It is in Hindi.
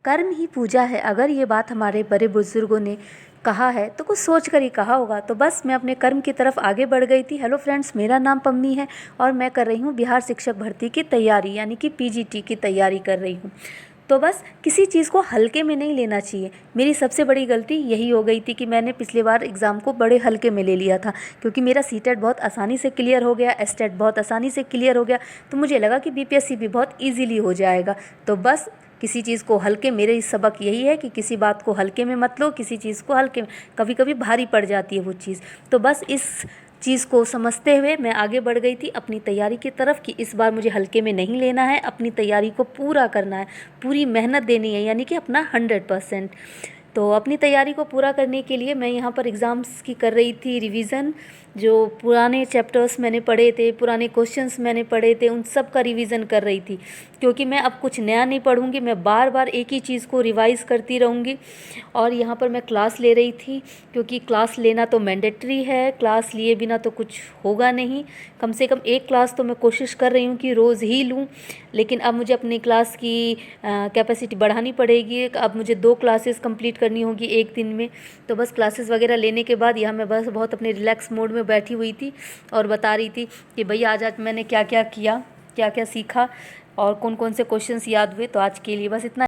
कर्म ही पूजा है। अगर ये बात हमारे बड़े बुजुर्गों ने कहा है तो कुछ सोच कर ही कहा होगा। तो बस मैं अपने कर्म की तरफ आगे बढ़ गई थी। हेलो फ्रेंड्स, मेरा नाम पम्मी है और मैं कर रही हूँ बिहार शिक्षक भर्ती की तैयारी, यानी कि पीजीटी की तैयारी कर रही हूँ। तो बस किसी चीज़ को हल्के में नहीं लेना चाहिए। मेरी सबसे बड़ी गलती यही हो गई थी कि मैंने पिछली बार एग्ज़ाम को बड़े हल्के में ले लिया था, क्योंकि मेरा सीटेट बहुत आसानी से क्लियर हो गया, एस्टेट बहुत आसानी से क्लियर हो गया, तो मुझे लगा कि बीपीएससी भी बहुत ईजीली हो जाएगा। तो बस किसी चीज़ को हल्के, मेरे सबक यही है कि किसी बात को हल्के में मत लो, किसी चीज़ को हल्के में, कभी कभी भारी पड़ जाती है वो चीज़। तो बस इस चीज़ को समझते हुए मैं आगे बढ़ गई थी अपनी तैयारी की तरफ कि इस बार मुझे हल्के में नहीं लेना है, अपनी तैयारी को पूरा करना है, पूरी मेहनत देनी है, यानी कि अपना 100%। तो अपनी तैयारी को पूरा करने के लिए मैं यहाँ पर एग्ज़ाम्स की कर रही थी रिवीज़न। जो पुराने चैप्टर्स मैंने पढ़े थे, पुराने क्वेश्चंस मैंने पढ़े थे, उन सब का रिवीज़न कर रही थी, क्योंकि मैं अब कुछ नया नहीं पढ़ूंगी, मैं बार बार एक ही चीज़ को रिवाइज़ करती रहूँगी। और यहाँ पर मैं क्लास ले रही थी, क्योंकि क्लास लेना तो मैंडेटरी है, क्लास लिए बिना तो कुछ होगा नहीं। कम से कम एक क्लास तो मैं कोशिश कर रही हूँ कि रोज़ ही लूँ, लेकिन अब मुझे अपनी क्लास की कैपेसिटी बढ़ानी पड़ेगी। अब मुझे 2 क्लासेस कंप्लीट करनी होगी एक दिन में। तो बस क्लासेस वगैरह लेने के बाद यहाँ मैं बस बहुत अपने रिलैक्स मोड में बैठी हुई थी और बता रही थी कि भैया आज मैंने क्या क्या किया, क्या क्या सीखा और कौन कौन से क्वेश्चंस याद हुए। तो आज के लिए बस इतना।